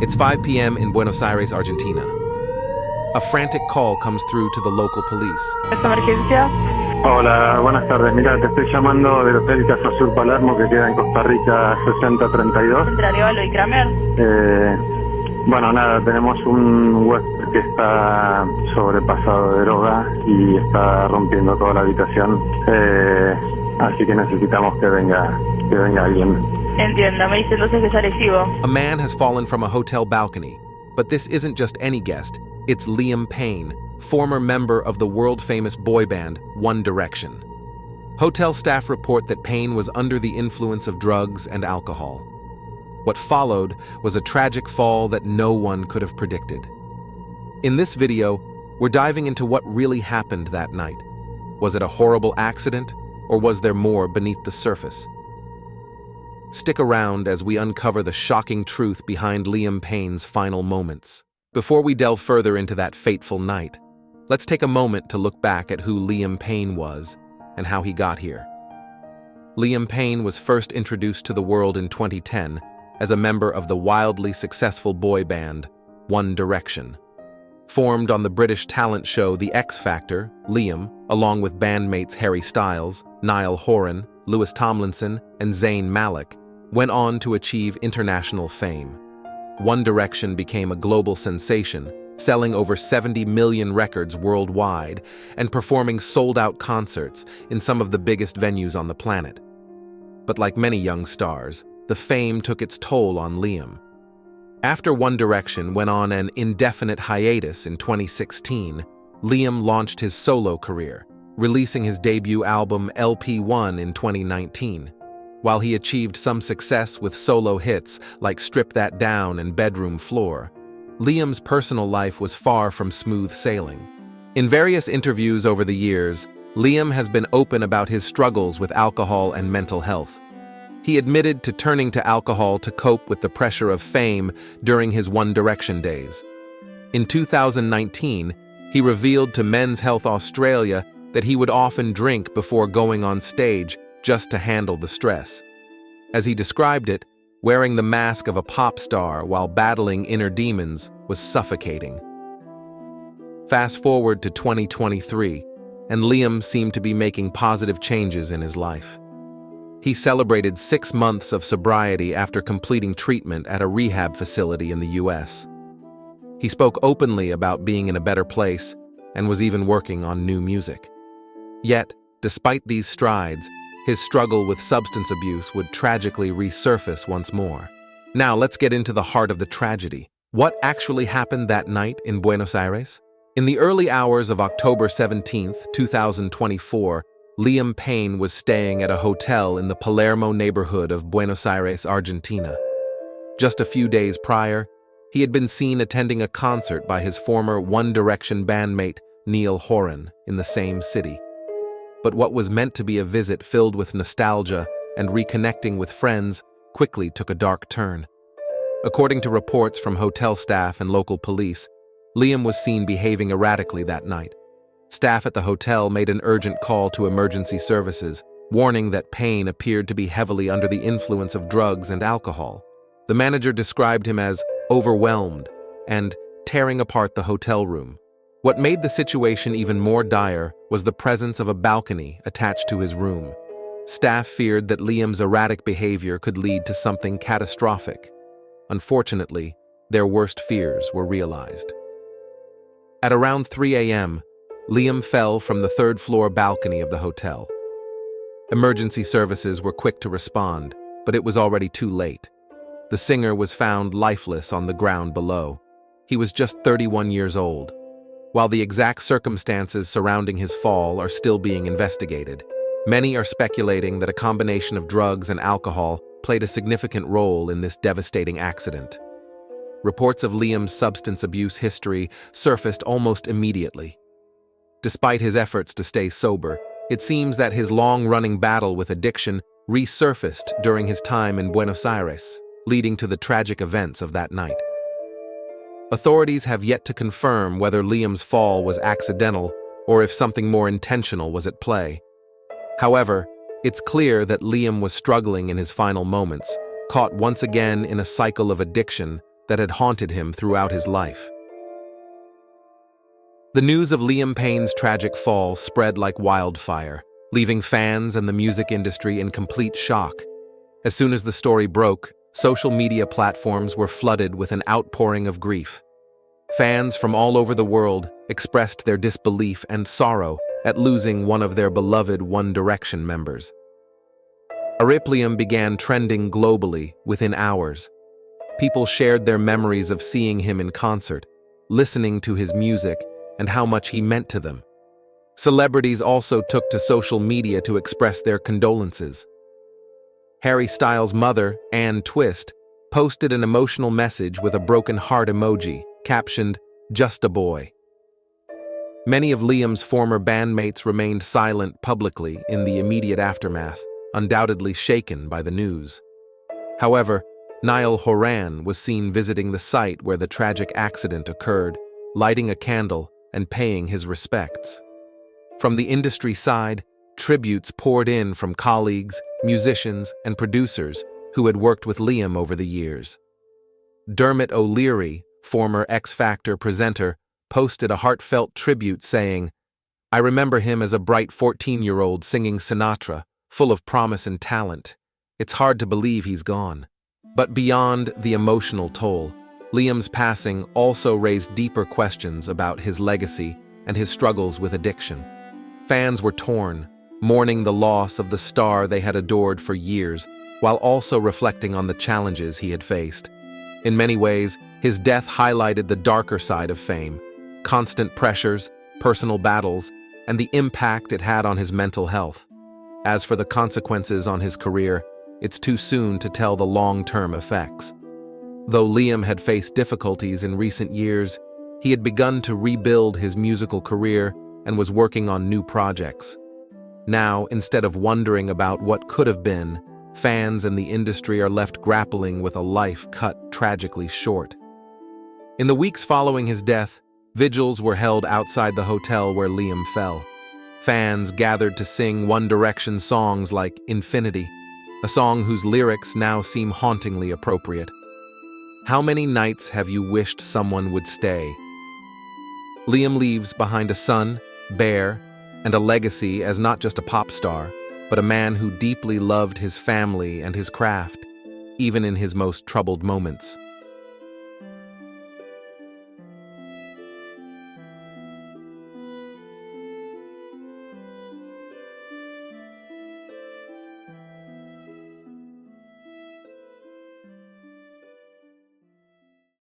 It's 5 p.m. in Buenos Aires, Argentina. A frantic call comes through to the local police. ¿Esta emergencia? Hola, buenas tardes. Mira, te estoy llamando del Hotel Casa Sur Palermo, que queda en Costa Rica 6032. ¿Entre Arevalo y Kramer? Bueno, nada, tenemos un huésped que está sobrepasado de droga y está rompiendo toda la habitación. Así que necesitamos que venga alguien. Entiendo, me dice entonces que es agresivo. A man has fallen from a hotel balcony, but this isn't just any guest. It's Liam Payne, former member of the world-famous boy band One Direction. Hotel staff report that Payne was under the influence of drugs and alcohol. What followed was a tragic fall that no one could have predicted. In this video, we're diving into what really happened that night. Was it a horrible accident, or was there more beneath the surface? Stick around as we uncover the shocking truth behind Liam Payne's final moments. Before we delve further into that fateful night, let's take a moment to look back at who Liam Payne was and how he got here. Liam Payne was first introduced to the world in 2010 as a member of the wildly successful boy band One Direction. Formed on the British talent show The X Factor, Liam, along with bandmates Harry Styles, Niall Horan, Lewis Tomlinson, and Zayn Malik, went on to achieve international fame. One Direction became a global sensation, selling over 70 million records worldwide and performing sold-out concerts in some of the biggest venues on the planet. But like many young stars, the fame took its toll on Liam. After One Direction went on an indefinite hiatus in 2016, Liam launched his solo career, releasing his debut album LP1 in 2019. While he achieved some success with solo hits like Strip That Down and Bedroom Floor, Liam's personal life was far from smooth sailing. In various interviews over the years, Liam has been open about his struggles with alcohol and mental health. He admitted to turning to alcohol to cope with the pressure of fame during his One Direction days. In 2019, he revealed to Men's Health Australia that he would often drink before going on stage just to handle the stress. As he described it, wearing the mask of a pop star while battling inner demons was suffocating. Fast forward to 2023, and Liam seemed to be making positive changes in his life. He celebrated 6 months of sobriety after completing treatment at a rehab facility in the US. He spoke openly about being in a better place and was even working on new music. Yet, despite these strides, his struggle with substance abuse would tragically resurface once more. Now let's get into the heart of the tragedy. What actually happened that night in Buenos Aires? In the early hours of October 17, 2024, Liam Payne was staying at a hotel in the Palermo neighborhood of Buenos Aires, Argentina. Just a few days prior, he had been seen attending a concert by his former One Direction bandmate Niall Horan in the same city. But what was meant to be a visit filled with nostalgia and reconnecting with friends quickly took a dark turn. According to reports from hotel staff and local police, Liam was seen behaving erratically that night. Staff at the hotel made an urgent call to emergency services, warning that Payne appeared to be heavily under the influence of drugs and alcohol. The manager described him as overwhelmed and tearing apart the hotel room. What made the situation even more dire was the presence of a balcony attached to his room. Staff feared that Liam's erratic behavior could lead to something catastrophic. Unfortunately, their worst fears were realized. At around 3 a.m., Liam fell from the third-floor balcony of the hotel. Emergency services were quick to respond, but it was already too late. The singer was found lifeless on the ground below. He was just 31 years old. While the exact circumstances surrounding his fall are still being investigated, many are speculating that a combination of drugs and alcohol played a significant role in this devastating accident. Reports of Liam's substance abuse history surfaced almost immediately. Despite his efforts to stay sober, it seems that his long-running battle with addiction resurfaced during his time in Buenos Aires, leading to the tragic events of that night. Authorities have yet to confirm whether Liam's fall was accidental or if something more intentional was at play. However, it's clear that Liam was struggling in his final moments, caught once again in a cycle of addiction that had haunted him throughout his life. The news of Liam Payne's tragic fall spread like wildfire, leaving fans and the music industry in complete shock. As soon as the story broke, social media platforms were flooded with an outpouring of grief. Fans from all over the world expressed their disbelief and sorrow at losing one of their beloved One Direction members. Liam began trending globally within hours. People shared their memories of seeing him in concert, listening to his music, and how much he meant to them. Celebrities also took to social media to express their condolences. Harry Styles' mother, Anne Twist, posted an emotional message with a broken heart emoji, captioned, "Just a boy." Many of Liam's former bandmates remained silent publicly in the immediate aftermath, undoubtedly shaken by the news. However, Niall Horan was seen visiting the site where the tragic accident occurred, lighting a candle and paying his respects. From the industry side, tributes poured in from colleagues, musicians, and producers who had worked with Liam over the years. Dermot O'Leary, former X Factor presenter, posted a heartfelt tribute saying, "I remember him as a bright 14-year-old singing Sinatra, full of promise and talent. It's hard to believe he's gone." But beyond the emotional toll, Liam's passing also raised deeper questions about his legacy and his struggles with addiction. Fans were torn, mourning the loss of the star they had adored for years, while also reflecting on the challenges he had faced. In many ways, his death highlighted the darker side of fame: constant pressures, personal battles, and the impact it had on his mental health. As for the consequences on his career, it's too soon to tell the long-term effects. Though Liam had faced difficulties in recent years, he had begun to rebuild his musical career and was working on new projects. Now, instead of wondering about what could have been, fans and the industry are left grappling with a life cut tragically short. In the weeks following his death, vigils were held outside the hotel where Liam fell. Fans gathered to sing One Direction songs like Infinity, a song whose lyrics now seem hauntingly appropriate. How many nights have you wished someone would stay? Liam leaves behind a son, Bear, and a legacy as not just a pop star, but a man who deeply loved his family and his craft, even in his most troubled moments.